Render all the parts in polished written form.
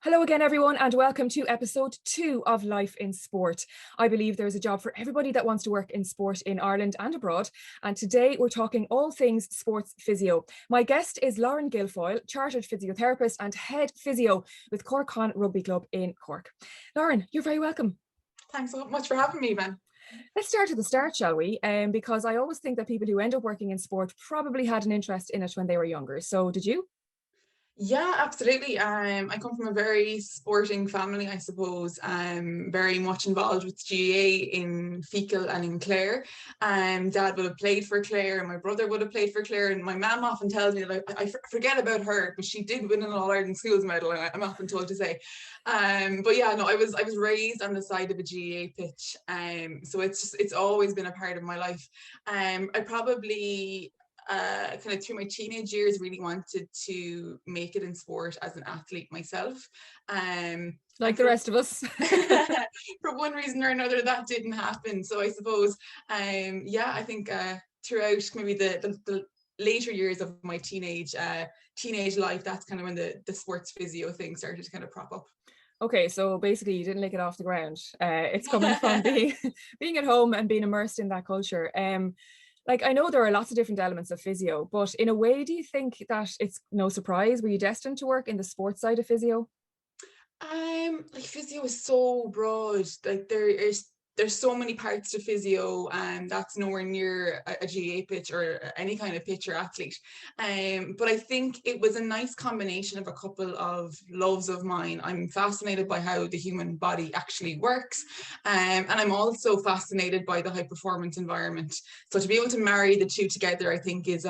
Hello again, everyone, and welcome to episode 2 of Life in Sport. I believe there is a job for everybody that wants to work in sport in Ireland and abroad. And today we're talking all things sports physio. My guest is Lauren Guilfoyle, chartered physiotherapist and head physio with Cork Con Rugby Club in Cork. Lauren, you're very welcome. Thanks so much for having me, Evanne. Let's start at the start, shall we? Because I always think that people who end up working in sport probably had an interest in it when they were younger. So did you? Yeah, absolutely. I come from a very sporting family, I suppose. I'm very much involved with GAA in Fecal and in Clare. Dad would have played for Clare, and my brother would have played for Clare. And my mum often tells me that I forget about her, but she did win an All-Ireland Schools medal, I'm often told to say. But yeah, no, I was raised on the side of a GAA pitch. So it's always been a part of my life. I probably kind of through my teenage years really wanted to make it in sport as an athlete myself, like the rest of us. For one reason or another that didn't happen. So I suppose I think throughout maybe the later years of my teenage life, that's kind of when the sports physio thing started to kind of prop up. Okay, so basically you didn't lick it off the ground. It's coming from being at home and being immersed in that culture. Like, I know there are lots of different elements of physio, but in a way, do you think that it's no surprise? Were you destined to work in the sports side of physio? Like physio is so broad. Like there's so many parts to physio, and that's nowhere near a GAA pitch or any kind of pitch or athlete. But I think it was a nice combination of a couple of loves of mine. I'm fascinated by how the human body actually works, and I'm also fascinated by the high performance environment. So to be able to marry the two together, I think is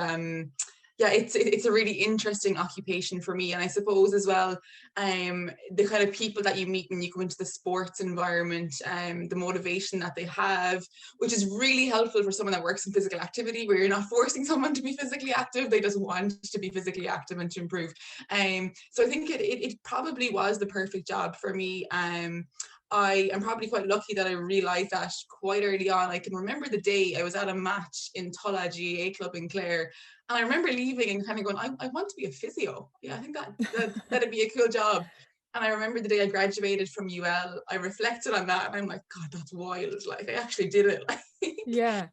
it's a really interesting occupation for me. And I suppose as well, the kind of people that you meet when you go into the sports environment, the motivation that they have, which is really helpful for someone that works in physical activity, where you're not forcing someone to be physically active. They just want to be physically active and to improve. So I think it probably was the perfect job for me. I am probably quite lucky that I realised that quite early on. I can remember the day I was at a match in Tulla GAA Club in Clare, and I remember leaving and kind of going, I want to be a physio. Yeah, I think that'd be a cool job. And I remember the day I graduated from UL, I reflected on that and I'm like, God, that's wild. Like, I actually did it. Yeah.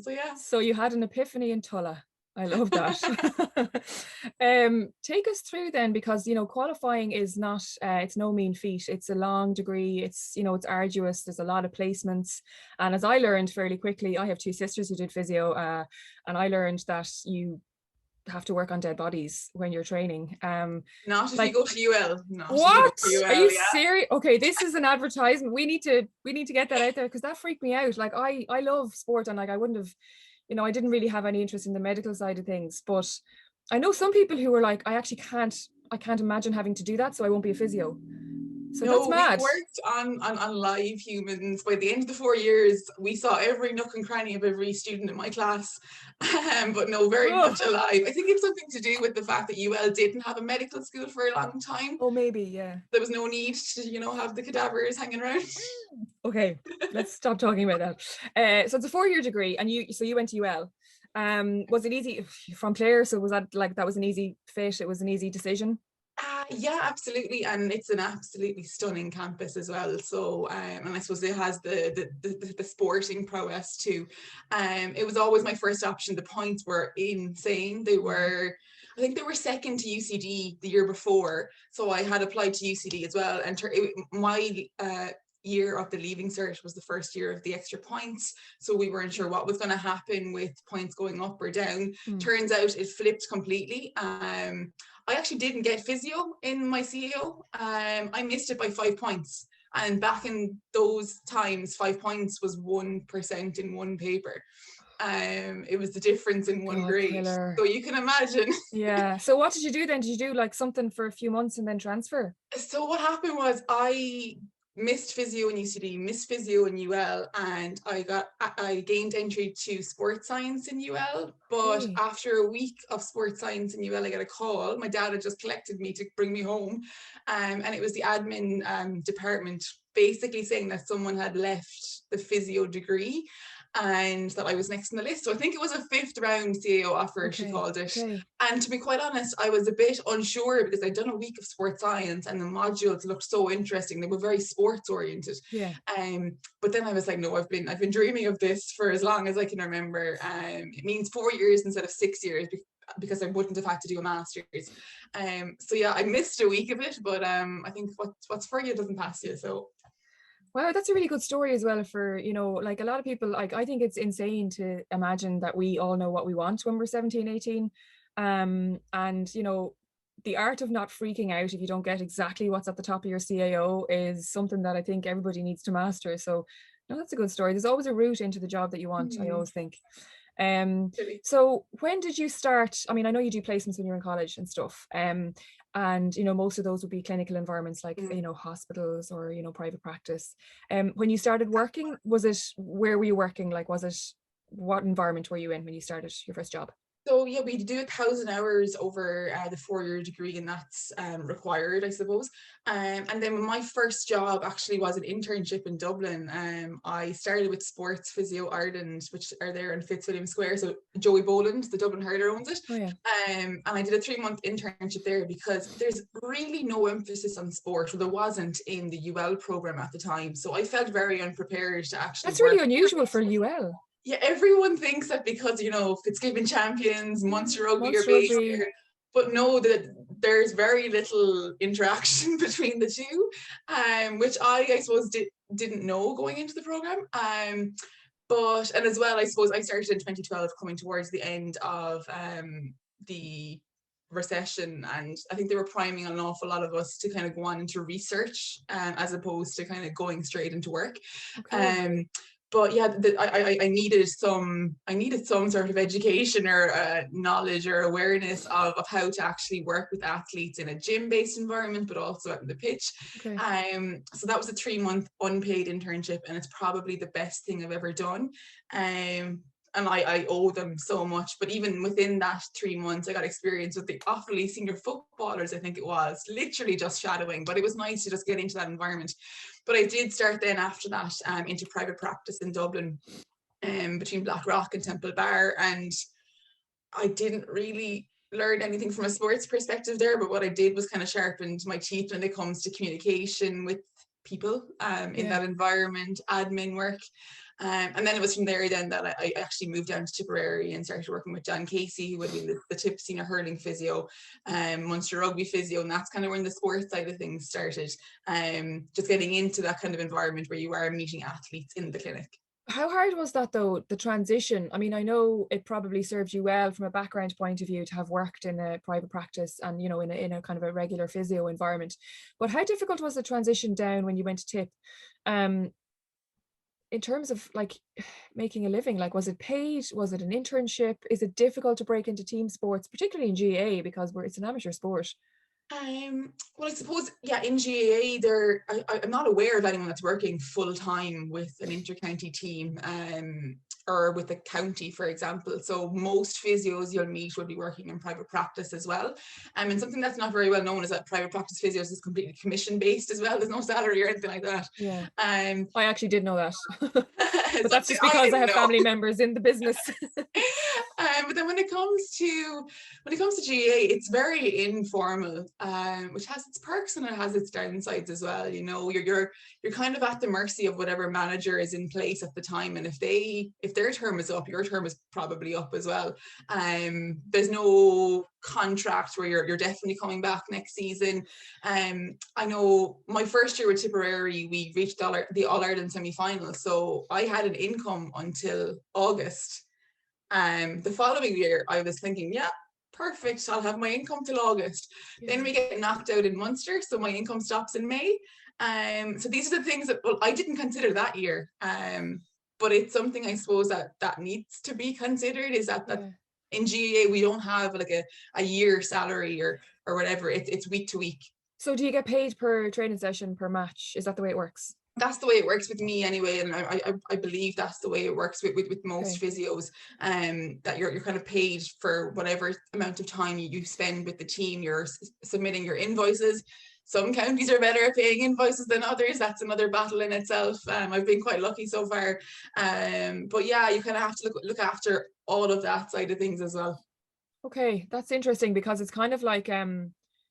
So yeah. So you had an epiphany in Tulla. I love that. Take us through then, because qualifying is not it's no mean feat. It's a long degree. It's it's arduous. There's a lot of placements, and as I learned fairly quickly, I have two sisters who did physio, and I learned that you have to work on dead bodies when you're training. Not if you go to UL. What? Are you serious? Okay, this is an advertisement. We need to get that out there, because that freaked me out. Like, I love sport, and like I wouldn't have. I didn't really have any interest in the medical side of things, but I know some people who were like, I can't imagine having to do that, so I won't be a phio. So no, that's mad. We worked on live humans. By the end of the 4 years, we saw every nook and cranny of every student in my class, but no, very much alive. I think it's something to do with the fact that UL didn't have a medical school for a long time. Oh, maybe, yeah. There was no need to, have the cadavers hanging around. Okay, let's stop talking about that. So it's a 4-year degree, and you went to UL. Was it easy from Clare? So was that was an easy fit? It was an easy decision? Yeah, absolutely, and it's an absolutely stunning campus as well. So, and I suppose it has the sporting prowess too. It was always my first option. The points were insane. I think they were second to UCD the year before, so I had applied to UCD as well. And my year of the leaving cert was the first year of the extra points, so we weren't sure what was going to happen with points going up or down. Turns out it flipped completely. I actually didn't get physio in my CAO. I missed it by 5 points, and back in those times 5 points was 1% in one paper. It was the difference in one grade. Killer. So you can imagine. Yeah. So what did you do then? Did you do like something for a few months and then transfer? So what happened was I missed physio in UCD, missed physio in UL, and I gained entry to sports science in UL. But after a week of sports science in UL, I got a call. My dad had just collected me to bring me home, and it was the admin department basically saying that someone had left the physio degree. and that I was next on the list. So I think it was a 5th round CAO offer, she called it. Okay. And to be quite honest, I was a bit unsure because I'd done a week of sports science and the modules looked so interesting. They were very sports oriented. Yeah. But then I was like, no, I've been dreaming of this for as long as I can remember. It means 4 years instead of 6 years because I wouldn't have had to do a master's. So yeah, I missed a week of it, but I think what's for you doesn't pass you. So Wow, that's a really good story as well for, you know, like a lot of people, like I think it's insane to imagine that we all know what we want when we're 17, 18. And, you know, the art of not freaking out if you don't get exactly what's at the top of your CAO is something that I think everybody needs to master. So, no, that's a good story. There's always a route into the job that you want, I always think. really. So when did you start? I mean, I know you do placements when you're in college and stuff. And you know, most of those would be clinical environments like you know, hospitals or, you know, private practice. When you started working, where were you working? Like, what environment were you in when you started your first job? So yeah, we do 1,000 hours over the 4-year degree, and that's required, I suppose. And then my first job actually was an internship in Dublin. I started with Sports Physio Ireland, which are there in Fitzwilliam Square. So Joey Boland, the Dublin hurler, owns it. Oh yeah. And I did a 3-month internship there because there's really no emphasis on sport, or there wasn't in the UL program at the time. So I felt very unprepared to actually That's work. really unusual for UL. Yeah, everyone thinks that because, you know, Fitzgibbon champions, Munster Rugby are Munster based Rugby. there, but no, that there's very little interaction between the two, which I suppose didn't know going into the program. And as well, I suppose I started in 2012, coming towards the end of the recession, and I think they were priming an awful lot of us to kind of go on into research as opposed to kind of going straight into work. Okay. But yeah, I needed some sort of education or knowledge or awareness of how to actually work with athletes in a gym-based environment, but also out in the pitch. Okay. So that was a 3-month unpaid internship, and it's probably the best thing I've ever done. And I owe them so much. But even within that 3 months, I got experience with the awfully senior footballers, I think it was, literally just shadowing. But it was nice to just get into that environment. But I did start then after that into private practice in Dublin, between Blackrock and Temple Bar. And I didn't really learn anything from a sports perspective there, but what I did was kind of sharpened my teeth when it comes to communication with people in that environment, admin work. And then it was from there then that I actually moved down to Tipperary and started working with John Casey, who would have been the Tip senior hurling physio, Munster Rugby physio, and that's kind of when the sports side of things started. Just getting into that kind of environment where you are meeting athletes in the clinic. How hard was that though, the transition? I mean, I know it probably served you well from a background point of view to have worked in a private practice and, you know, in a kind of a regular physio environment. But how difficult was the transition down when you went to Tip? In terms of like making a living, like was it paid? Was it an internship? Is it difficult to break into team sports, particularly in GAA, because it's an amateur sport? Well, I suppose, yeah, in GAA, I'm not aware of anyone that's working full time with an inter-county team, or with a county, for example. So most physios you'll meet will be working in private practice as well. And something that's not very well known is that private practice physios is completely commission based as well. There's no salary or anything like that. Yeah. I actually did know that. But that's just I because I didn't have know. family members in the business. But then when it comes to GAA, it's very informal, which has its perks and it has its downsides as well. You know, you're kind of at the mercy of whatever manager is in place at the time, and if their term is up, your term is probably up as well. There's no contract where you're definitely coming back next season. I know my first year with Tipperary, we reached the All-Ireland semi-final, so I had an income until August. The following year, I was thinking, yeah, perfect, I'll have my income till August. Yeah. Then we get knocked out in Munster, so my income stops in May. So these are the things that, well, I didn't consider that year. But it's something I suppose that needs to be considered, is that in GAA we don't have like a year salary or whatever. It's week to week. So do you get paid per training session, per match? Is that the way it works? That's the way it works with me anyway, and I believe that's the way it works with most physios. That you're kind of paid for whatever amount of time you spend with the team. You're submitting your invoices. some counties are better at paying invoices than others. That's another battle in itself. I've been quite lucky so far. But yeah, you kind of have to look after all of that side of things as well. Okay, that's interesting because it's kind of like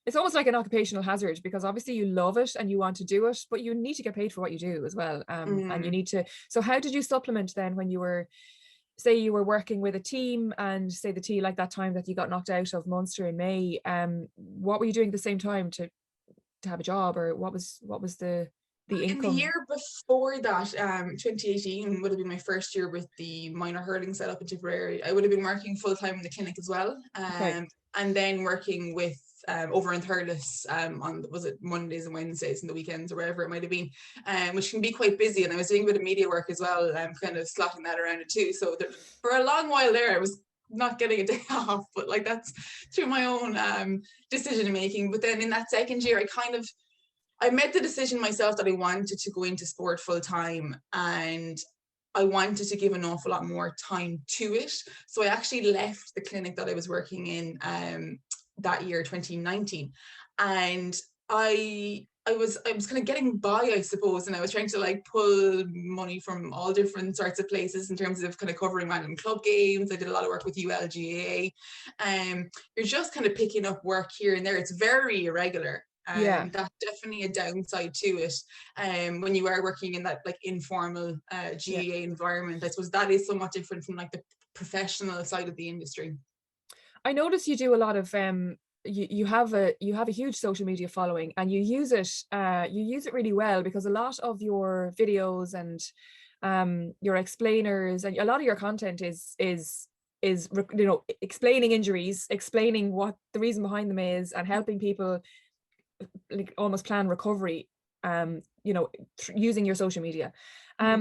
it's almost like an occupational hazard, because obviously you love it and you want to do it, but you need to get paid for what you do as well. And you need to. So how did you supplement then when you were, say you were working with a team, and say the team, like that time that you got knocked out of Munster in May, what were you doing at the same time to have a job, or what was the In the income? year before that, 2018 would have been my first year with the minor hurling setup in Tipperary. I would have been working full time in the clinic as well, Okay. and then working with over in Thurles on, was it Mondays and Wednesdays and the weekends or wherever it might have been, which can be quite busy. And I was doing a bit of media work as well, kind of slotting that around it too. So there, for a long while there, I was not getting a day off, but like that's through my own decision making. But then in that second year, I made the decision myself that I wanted to go into sport full time, and I wanted to give an awful lot more time to it. So I actually left the clinic that I was working in that year, 2019, and I was kind of getting by, I suppose, and I was trying to like pull money from all different sorts of places in terms of kind of covering random club games. I did a lot of work with ULGA. You're just kind of picking up work here and there. It's very irregular. Yeah. That's definitely a downside to it. When you are working in that like informal Yeah. GAA environment, I suppose that is somewhat different from like the professional side of the industry. I notice you do a lot of you have a huge social media following, and you use it really well, because a lot of your videos and your explainers and a lot of your content is explaining injuries, explaining what the reason behind them is, and helping people like almost plan recovery, using your social media.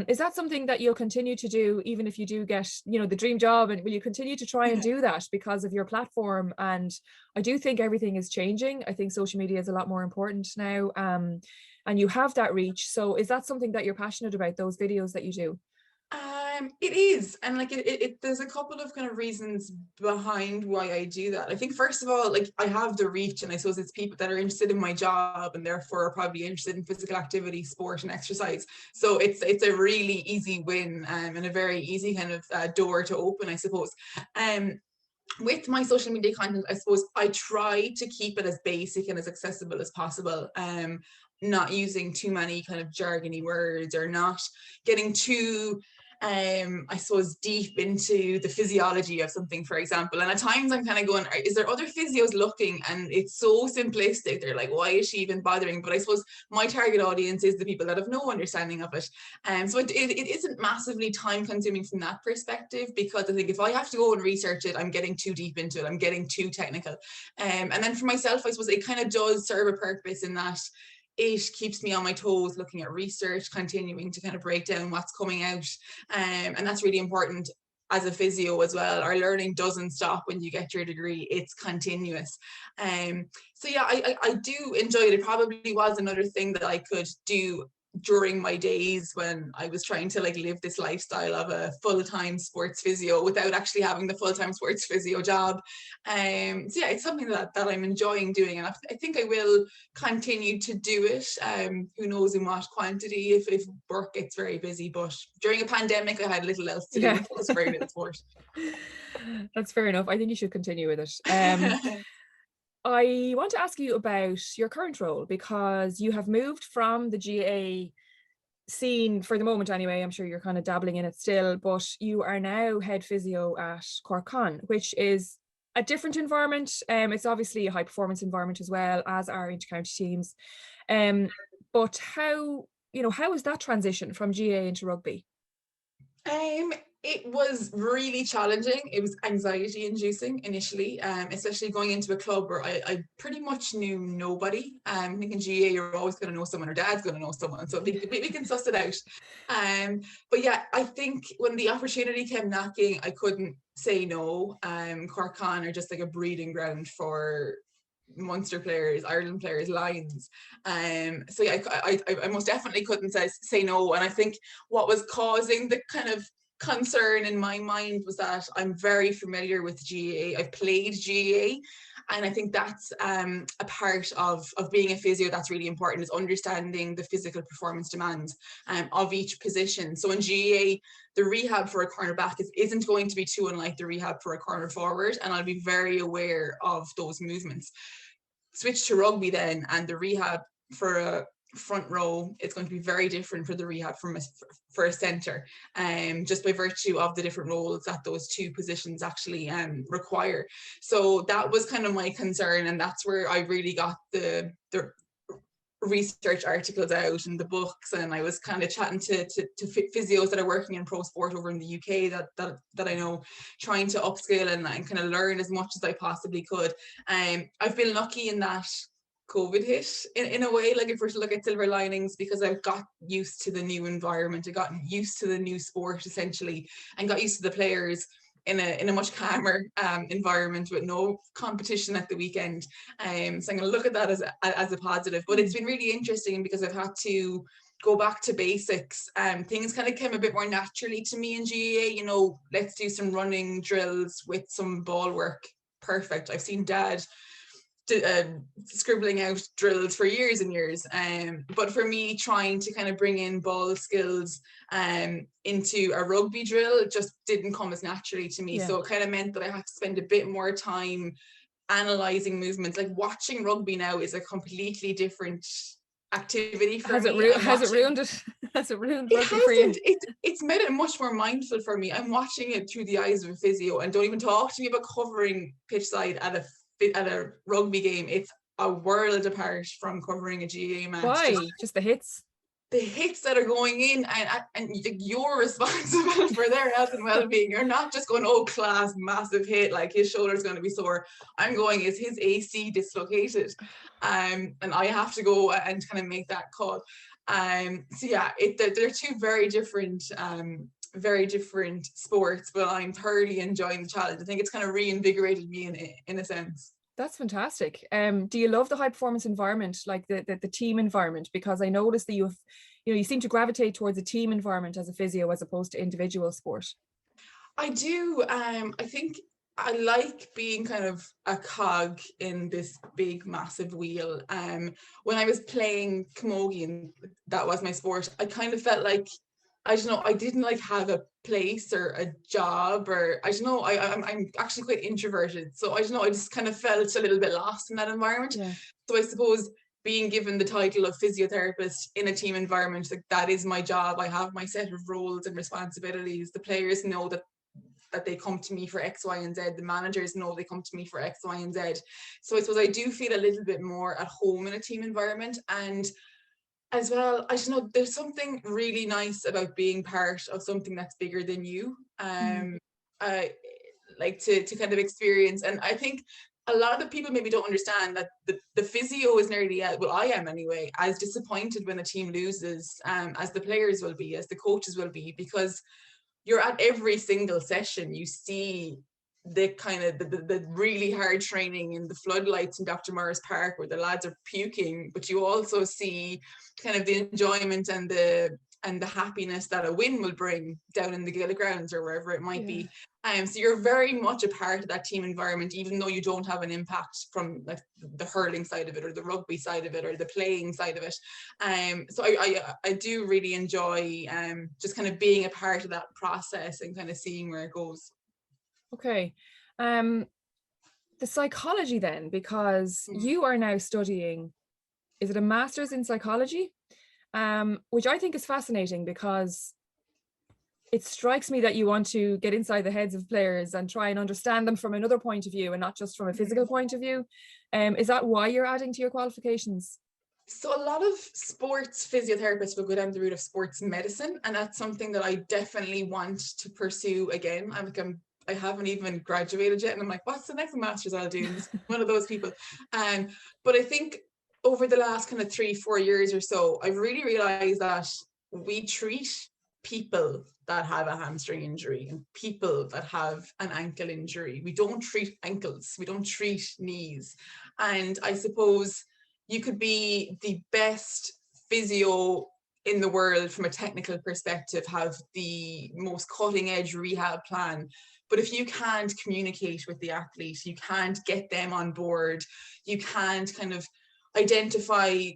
Is that something that you'll continue to do even if you do get the dream job, and will you continue to try and do that because of your platform? And I do think everything is changing. I think social media is a lot more important now, and you have that reach. So is that something that you're passionate about, those videos that you do? It is, and like there's a couple of kind of reasons behind why I do that. I think first of all, like I have the reach, and I suppose it's people that are interested in my job and therefore are probably interested in physical activity, sport, and exercise. So it's a really easy win, and a very easy kind of door to open, I suppose. With my social media content, I suppose I try to keep it as basic and as accessible as possible. Not using too many kind of jargony words, or not getting too I suppose deep into the physiology of something, for example. And at times I'm kind of going, is there other physios looking? And it's so simplistic. They're like, why is she even bothering? But I suppose my target audience is the people that have no understanding of it. So it isn't massively time consuming from that perspective, because I think if I have to go and research it, I'm getting too deep into it. I'm getting too technical. And then for myself, I suppose it kind of does serve a purpose in that it keeps me on my toes, looking at research, continuing to kind of break down what's coming out. And that's really important as a physio as well. Our learning doesn't stop when you get your degree, it's continuous. So yeah, I do enjoy it. It probably was another thing that I could do during my days when I was trying to like live this lifestyle of a full-time sports physio without actually having the full-time sports physio job. So yeah, it's something that I'm enjoying doing, and I think I will continue to do it. Who knows in what quantity if work gets very busy, but during a pandemic I had little else to do. Yeah. It was very little sport. That's fair enough. I think you should continue with it. I want to ask you about your current role, because you have moved from the GA scene for the moment anyway. I'm sure you're kind of dabbling in it still, but you are now head physio at Cork Con, which is a different environment. It's obviously a high performance environment as well, as our intercounty teams. But how is that transition from GA into rugby? It was really challenging. It was anxiety inducing initially, especially going into a club where I pretty much knew nobody. I think in GA you're always going to know someone, or dad's going to know someone, so we can suss it out. But yeah, I think when the opportunity came knocking, I couldn't say no. Cork Con are just like a breeding ground for Munster players, Ireland players, Lions. So yeah, I most definitely couldn't say no. And I think what was causing the kind of concern in my mind was that I'm very familiar with GAA. I've played GAA, and I think that's a part of being a physio that's really important, is understanding the physical performance demands of each position. So in GAA, the rehab for a cornerback isn't going to be too unlike the rehab for a corner forward, and I'll be very aware of those movements. Switch to rugby then, and the rehab for a front row, it's going to be very different for the rehab for a centre, just by virtue of the different roles that those two positions actually require. So that was kind of my concern, and that's where I really got the research articles out and the books, and I was kind of chatting to physios that are working in pro sport over in the UK that I know, trying to upskill and kind of learn as much as I possibly could. I've been lucky in that COVID hit in a way, like if we're to look at silver linings, because I've got used to the new environment, I got used to the new sport essentially, and got used to the players in a much calmer environment with no competition at the weekend. So I'm going to look at that as a positive. But it's been really interesting because I've had to go back to basics. Things kind of came a bit more naturally to me in GAA. You know, let's do some running drills with some ball work. Perfect. I've seen Dad scribbling out drills for years and years, but for me, trying to kind of bring in ball skills into a rugby drill, it just didn't come as naturally to me. So it kind of meant that I had to spend a bit more time analyzing movements. Like watching rugby now is a completely different activity for me. Has it ruined it? Has it ruined it rugby for you? It's made it much more mindful for me. I'm watching it through the eyes of a physio, and don't even talk to me about covering pitch side at a rugby game. It's a world apart from covering a GAA match. Why? Just the hits? The hits that are going in, and you're responsible for their health and well-being. You're not just going, oh, class, massive hit, like his shoulder's going to be sore. I'm going, is his AC dislocated? And I have to go and kind of make that call. So yeah, they're two very different sports, but I'm thoroughly enjoying the challenge. I think it's kind of reinvigorated me in a sense. That's fantastic. Do you love the high performance environment, like the team environment? Because I noticed that you seem to gravitate towards a team environment as a physio as opposed to individual sport. I do. I think I like being kind of a cog in this big, massive wheel. When I was playing camogie, and that was my sport, I kind of felt like, I don't know, I didn't like have a place or a job, or I don't know, I'm actually quite introverted. So I don't know, I just kind of felt a little bit lost in that environment. Yeah. So I suppose being given the title of physiotherapist in a team environment, like that is my job. I have my set of roles and responsibilities. The players know that they come to me for X, Y, and Z. The managers know they come to me for X, Y, and Z. So I suppose I do feel a little bit more at home in a team environment. And as well, I don't know, there's something really nice about being part of something that's bigger than you. I like to kind of experience, and I think a lot of the people maybe don't understand that the physio is nearly, well, I am anyway, as disappointed when a team loses as the players will be, as the coaches will be, because you're at every single session, you see the kind of the really hard training in the floodlights in Dr. Morris Park where the lads are puking, but you also see kind of the enjoyment and the happiness that a win will bring down in the Gaelic grounds or wherever it might be. So you're very much a part of that team environment, even though you don't have an impact from like the hurling side of it or the rugby side of it or the playing side of it. So I do really enjoy just kind of being a part of that process and kind of seeing where it goes. Okay. The psychology then, because you are now studying, is it a master's in psychology? Which I think is fascinating, because it strikes me that you want to get inside the heads of players and try and understand them from another point of view and not just from a physical point of view. Is that why you're adding to your qualifications? So a lot of sports physiotherapists will go down the route of sports medicine, and that's something that I definitely want to pursue again. I haven't even graduated yet, and I'm like, what's the next master's I'll do? One of those people. But I think over the last kind of 3-4 years or so, I've really realized that we treat people that have a hamstring injury and people that have an ankle injury. We don't treat ankles, we don't treat knees. And I suppose you could be the best physio in the world from a technical perspective have the most cutting edge rehab plan. But if you can't communicate with the athlete, you can't get them on board, you can't kind of identify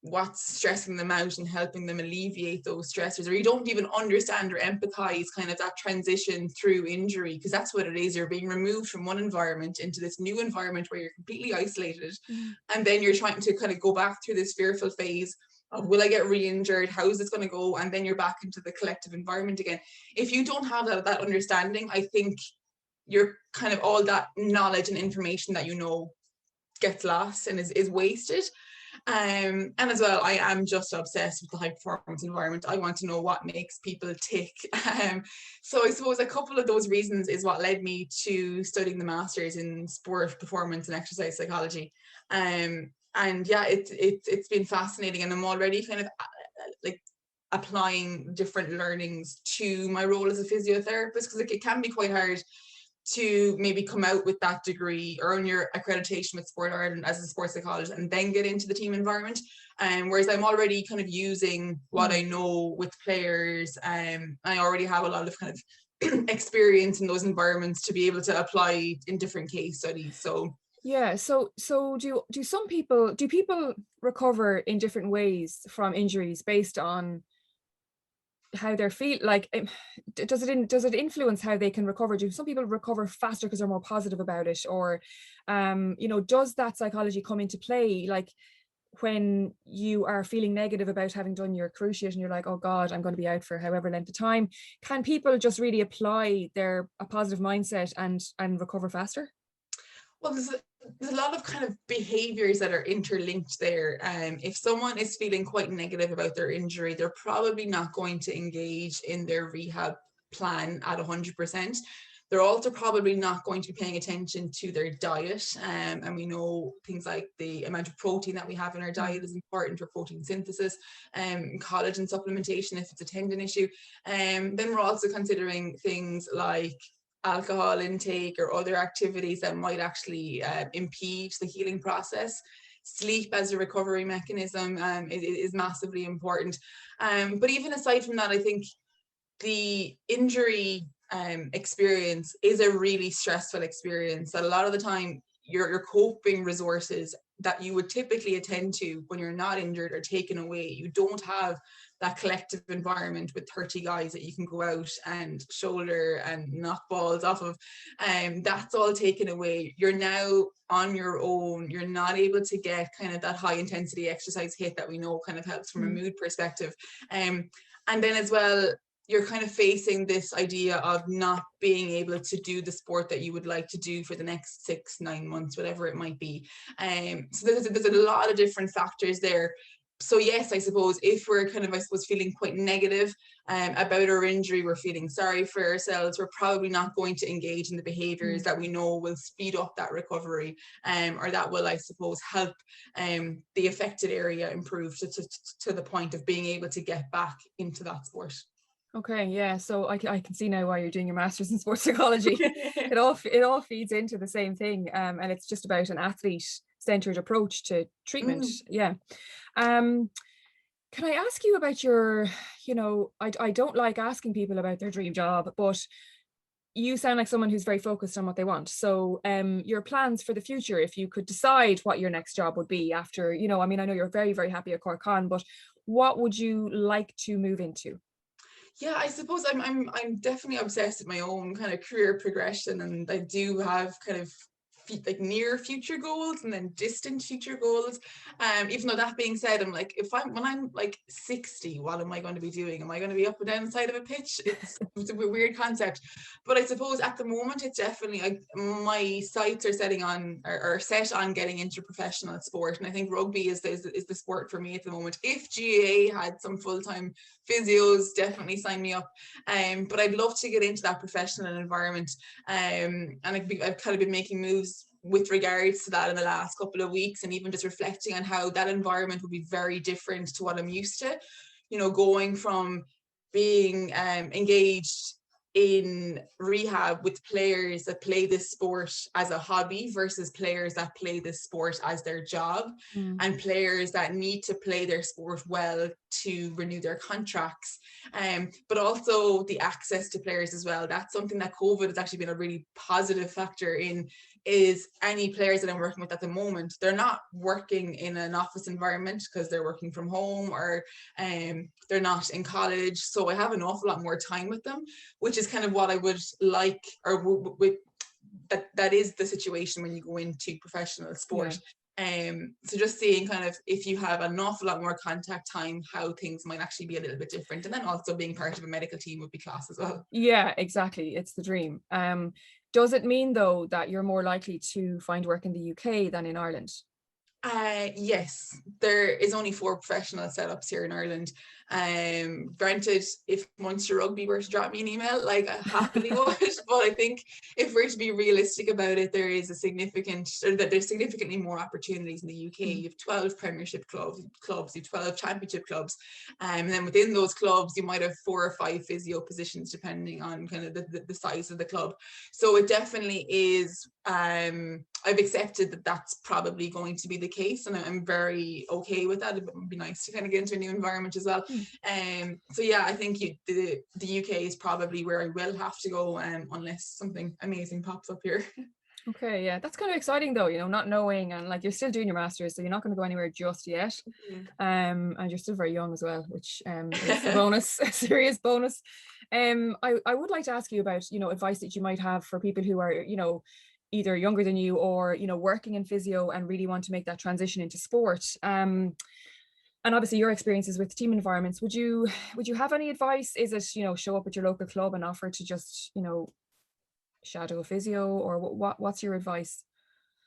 what's stressing them out and helping them alleviate those stressors, or you don't even understand or empathize kind of that transition through injury, because that's what it is. You're being removed from one environment into this new environment where you're completely isolated. And then you're trying to kind of go back through this fearful phase of, will I get re-injured? How is this going to go? And then you're back into the collective environment again. If you don't have that understanding, I think you're kind of, all that knowledge and information that you know gets lost and is wasted. And as well, I am just obsessed with the high performance environment. I want to know what makes people tick. So I suppose a couple of those reasons is what led me to studying the Masters in Sport, Performance and Exercise Psychology. And yeah, it's been fascinating, and I'm already kind of like applying different learnings to my role as a physiotherapist, because it can be quite hard to maybe come out with that degree, earn your accreditation with Sport Ireland as a sports psychologist, and then get into the team environment. Whereas I'm already kind of using what I know with players, and I already have a lot of kind of experience in those environments to be able to apply in different case studies. So yeah, so do people recover in different ways from injuries based on how they're feel? Like, does it influence how they can recover? Do some people recover faster because they're more positive about it, or does that psychology come into play, like when you are feeling negative about having done your cruciate and you're like, oh God, I'm going to be out for however length of time? Can people just really apply a positive mindset and recover faster? well, there's a lot of kind of behaviors that are interlinked there. If someone is feeling quite negative about their injury, they're probably not going to engage in their rehab plan at 100%. They're also probably not going to be paying attention to their diet. And we know things like the amount of protein that we have in our diet is important for protein synthesis, collagen supplementation if it's a tendon issue. Then we're also considering things like alcohol intake or other activities that might actually impede the healing process. Sleep as a recovery mechanism is massively important. But even aside from that, I think the injury experience is a really stressful experience that a lot of the time your coping resources that you would typically attend to when you're not injured are taken away. You don't have that collective environment with 30 guys that you can go out and shoulder and knock balls off of. That's all taken away. You're now on your own. You're not able to get kind of that high intensity exercise hit that we know kind of helps from a mood perspective. And then as well, you're kind of facing this idea of not being able to do the sport that you would like to do for the next 6-9 months, whatever it might be. So there's a lot of different factors there. So yes, I suppose if we're kind of, feeling quite negative about our injury, we're feeling sorry for ourselves, we're probably not going to engage in the behaviors that we know will speed up that recovery, or that will, I suppose, help the affected area improve to the point of being able to get back into that sport. Okay, yeah. So I can see now why you're doing your master's in sports psychology. It all feeds into the same thing, and it's just about an athlete-centered approach to treatment. Yeah. Can I ask you about your, I don't like asking people about their dream job, but you sound like someone who's very focused on what they want. So your plans for the future, if you could decide what your next job would be after, I know you're very, very happy at Cork Con, but what would you like to move into? Yeah, I suppose I'm definitely obsessed with my own kind of career progression, and I do have kind of like near future goals and then distant future goals. Even though that being said, I'm like, when I'm like 60, what am I going to be doing? Am I going to be up and down the side of a pitch? It's a weird concept, but I suppose at the moment it's definitely my sights are set on getting into professional sport, and I think rugby is the sport for me at the moment. If GAA had some full-time physios, definitely sign me up. But I'd love to get into that professional environment. And I've kind of been making moves with regards to that in the last couple of weeks, and even just reflecting on how that environment would be very different to what I'm used to. Going from being engaged in rehab with players that play this sport as a hobby versus players that play this sport as their job, and players that need to play their sport well to renew their contracts, but also the access to players as well. That's something that COVID has actually been a really positive factor in, is any players that I'm working with at the moment, they're not working in an office environment because they're working from home, or they're not in college. So I have an awful lot more time with them, which is kind of what I would like, or that is the situation when you go into professional sport. So just seeing kind of, if you have an awful lot more contact time, how things might actually be a little bit different. And then also being part of a medical team would be class as well. Yeah, exactly. It's the dream. Does it mean though that you're more likely to find work in the UK than in Ireland? Yes, there is only 4 professional setups here in Ireland. Granted, if Munster Rugby were to drop me an email, like, I happily would. But I think if we're to be realistic about it, there's significantly more opportunities in the UK. You have 12 Premiership clubs, you have 12 Championship clubs, and then within those clubs, you might have 4 or 5 physio positions, depending on kind of the size of the club. So it definitely is. I've accepted that that's probably going to be the case, and I'm very okay with that. It would be nice to kind of get into a new environment as well. So yeah, I think the UK is probably where I will have to go, unless something amazing pops up here. Okay, yeah, that's kind of exciting though, you know, not knowing, and like you're still doing your master's, so you're not going to go anywhere just yet. And you're still very young as well, which is a bonus, a serious bonus. I would like to ask you about, you know, advice that you might have for people who are, you know, either younger than you or, you know, working in physio and really want to make that transition into sport. And obviously your experiences with team environments, would you have any advice? Is it, you know, show up at your local club and offer to just, you know, shadow a physio, or what's your advice?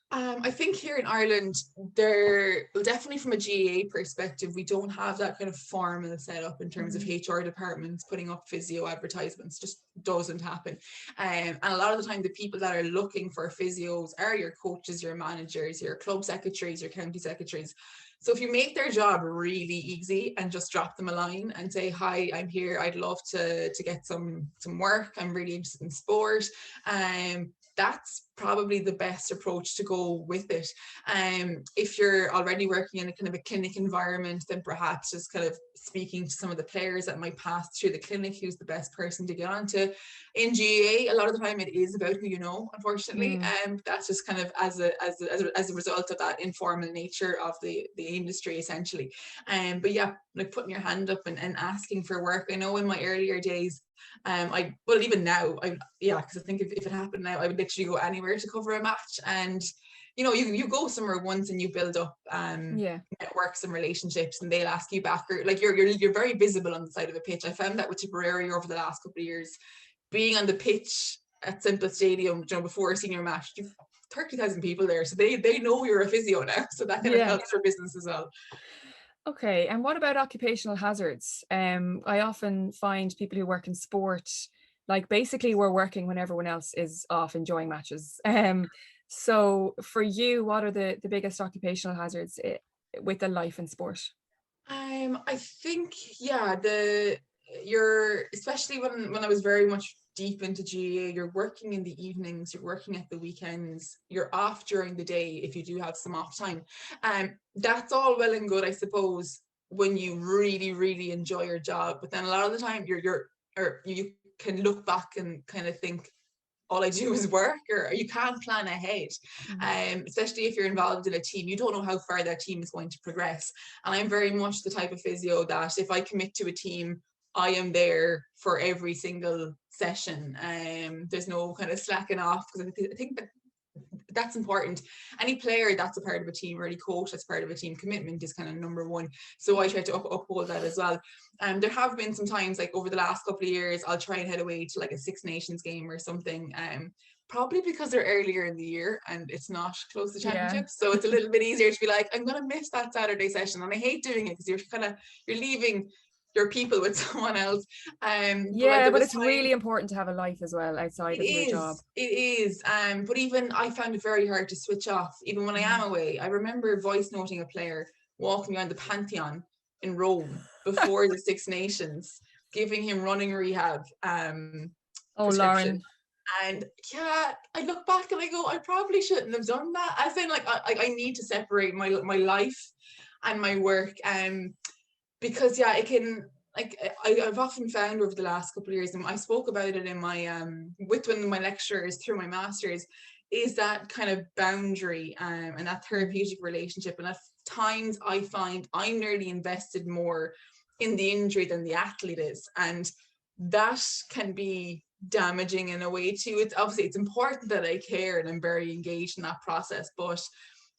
I think here in Ireland, well, definitely from a GAA perspective, we don't have that kind of formal setup in terms of HR departments putting up physio advertisements. Just doesn't happen. And a lot of the time, the people that are looking for physios are your coaches, your managers, your club secretaries, your county secretaries. So if you make their job really easy and just drop them a line and say, hi, I'm here, I'd love to get some work, I'm really interested in sport, that's probably the best approach to go with it. If you're already working in a kind of a clinic environment, then perhaps just kind of speaking to some of the players that might pass through the clinic, who's the best person to get onto. In GAA, a lot of the time it is about who you know, unfortunately. That's just kind of as a result of that informal nature of the industry, essentially. But yeah, like putting your hand up and asking for work. I know in my earlier days, even now, because I think if it happened now, I would literally go anywhere to cover a match. And you know, you go somewhere once and you build up networks and relationships, and they'll ask you back, or like you're very visible on the side of a pitch. I found that with Tipperary over the last couple of years, being on the pitch at Semple Stadium, you know, before a senior match, you've 30,000 people there, so they know you're a physio now, so that kind of helps for business as well. Okay, and what about occupational hazards? I often find people who work in sport, like basically we're working when everyone else is off enjoying matches. So for you, what are the biggest occupational hazards with the life in sport? I think, especially when I was very much deep into GAA, you're working in the evenings, you're working at the weekends, you're off during the day if you do have some off time. That's all well and good, I suppose, when you really, really enjoy your job. But then a lot of the time you can look back and kind of think, all I do is work, or you can't plan ahead. Especially if you're involved in a team, you don't know how far that team is going to progress. And I'm very much the type of physio that if I commit to a team, I am there for every single session. There's no kind of slacking off, because I think that's important. Any player that's a part of a team, or any coach that's part of a team, commitment is kind of number one. So I try to uphold that as well. There have been some times, like over the last couple of years, I'll try and head away to like a Six Nations game or something. Probably because they're earlier in the year and it's not close to championships. So it's a little bit easier to be like, I'm going to miss that Saturday session. And I hate doing it because you're leaving your people with someone else. But it's really important to have a life as well outside of your job. It is. But even I found it very hard to switch off, even when I am away. I remember voice noting a player walking around the Pantheon in Rome before the Six Nations, giving him running rehab. Oh, prescription. Lauren. And yeah, I look back and I go, I probably shouldn't have done that. As in, like, I need to separate my life and my work. Because yeah, it can, like, I've often found over the last couple of years, and I spoke about it in my with one of my lecturers through my master's, is that kind of boundary and that therapeutic relationship. And at times I find I'm nearly invested more in the injury than the athlete is, and that can be damaging in a way too. It's obviously, it's important that I care and I'm very engaged in that process, but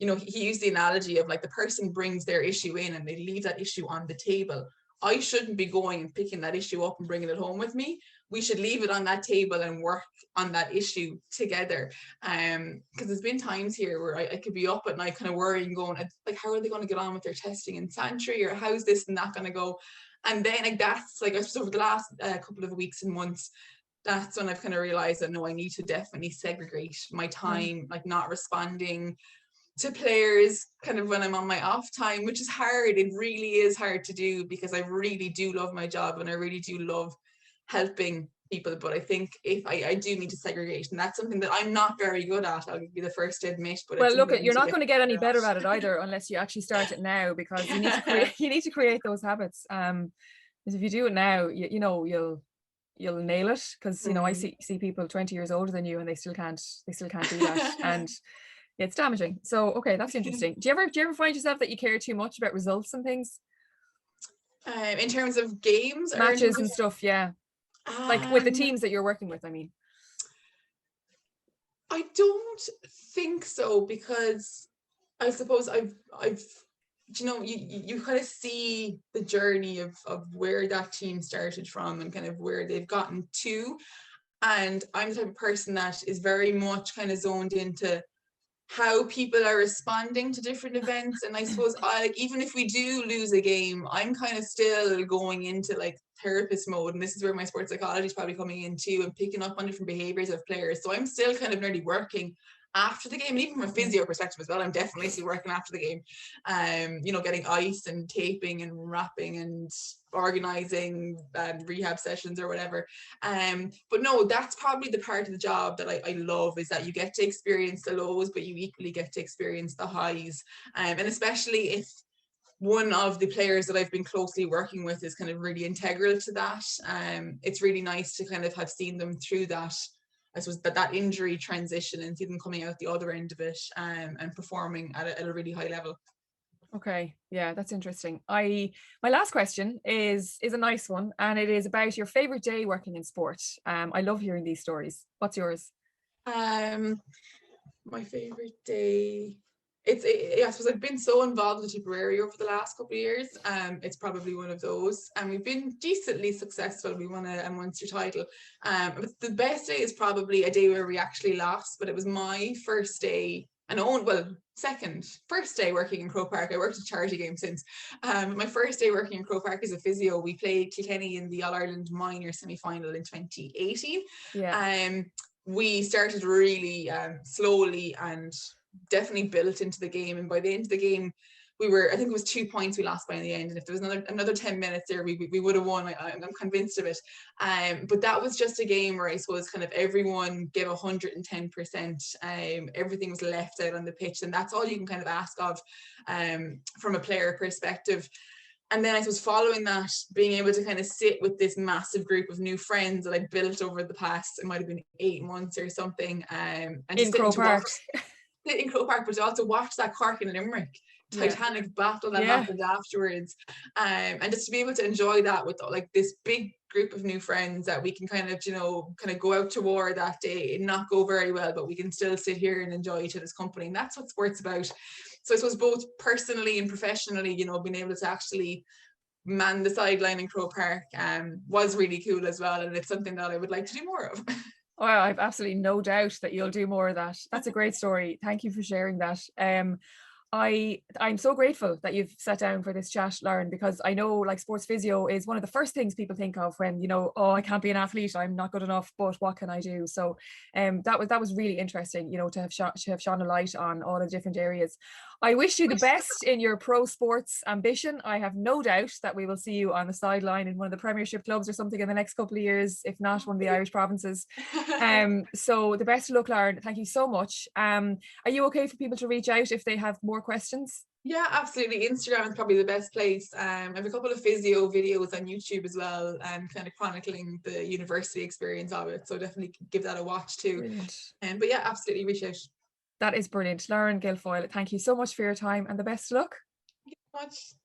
you know, he used the analogy of like the person brings their issue in and they leave that issue on the table. I shouldn't be going and picking that issue up and bringing it home with me. We should leave it on that table and work on that issue together. Because there's been times here where I could be up at night kind of worrying, going like, how are they going to get on with their testing in Santry, or how's this and that going to go? And then like that's like, I suppose over the last couple of weeks and months, that's when I've kind of realized that no, I need to definitely segregate my time, like not responding to players kind of when I'm on my off time, which is hard. It really is hard to do because I really do love my job and I really do love helping people. But I think if I do need to segregate, and that's something that I'm not very good at, I'll be the first to admit, but Well, it's look, something I need you're to not get going to get any better better at it either unless you actually start it now, because you need to create at. you need to create those habits. Because if you do it now, you know, you'll nail it. Because you know, I see people 20 years older than you and they still can't do that, and it's damaging. So okay, that's interesting. Do you ever find yourself that you care too much about results and things, In terms of games or in terms matches and stuff? Yeah, like with the teams that you're working with, I mean. I don't think so, because I suppose I've you know, you kind of see the journey of where that team started from and kind of where they've gotten to. And I'm the type of person that is very much kind of zoned into how people are responding to different events. And I suppose like, even if we do lose a game, I'm kind of still going into like therapist mode, and this is where my sports psychology is probably coming in too, and picking up on different behaviors of players. So I'm still kind of nearly working after the game, and even from a physio perspective as well, I'm definitely still working after the game. You know, getting ice and taping and wrapping and organizing rehab sessions or whatever. But no, that's probably the part of the job that I love, is that you get to experience the lows, but you equally get to experience the highs. And especially if one of the players that I've been closely working with is kind of really integral to that. It's really nice to kind of have seen them through that, I suppose, that injury transition, and see them coming out the other end of it, and performing at a really high level. Okay, yeah, that's interesting. My last question is a nice one, and it is about your favorite day working in sport. I love hearing these stories. What's yours? My favorite day. I suppose I've been so involved in Tipperary over the last couple of years. It's probably one of those, and we've been decently successful. We won a Munster title. But the best day is probably a day where we actually lost, but it was my first day, first day working in Croke Park. I worked a charity game since. My first day working in Croke Park as a physio, we played Kilkenny in the All Ireland Minor semi-final in 2018. Yeah. We started really slowly and definitely built into the game. And by the end of the game, I think it was 2 points we lost by in the end. And if there was another 10 minutes there, we would have won. I'm convinced of it. But that was just a game where I suppose kind of everyone gave 110%. Everything was left out on the pitch. And that's all you can kind of ask of from a player perspective. And then I suppose following that, being able to kind of sit with this massive group of new friends that I built over the past, it might have been 8 months or something, and In Croke Park. In Croke Park, but to also watch that Cork and Limerick titanic battle that happened afterwards, and just to be able to enjoy that with like this big group of new friends that we can kind of go out to war that day and not go very well, but we can still sit here and enjoy each other's company. And that's what sport's about. So I suppose both personally and professionally, being able to actually man the sideline in Croke Park was really cool as well, and it's something that I would like to do more of. Well, I've absolutely no doubt that you'll do more of that. That's a great story. Thank you for sharing that. I'm so grateful that you've sat down for this chat, Lauren, because I know like sports physio is one of the first things people think of when, you know, oh, I can't be an athlete, I'm not good enough, but what can I do? So that was really interesting, you know, to have shone a light on all the different areas. I wish you the best in your pro sports ambition. I have no doubt that we will see you on the sideline in one of the Premiership clubs or something in the next couple of years, if not one of the Irish provinces. So the best of luck, Lauren. Thank you so much. Are you okay for people to reach out if they have more questions? Yeah, absolutely. Instagram is probably the best place. I have a couple of physio videos on YouTube as well, and kind of chronicling the university experience of it. So definitely give that a watch too. Brilliant. But yeah, absolutely reach out. That is brilliant. Lauren Guilfoyle, thank you so much for your time and the best of luck. Thank you so much.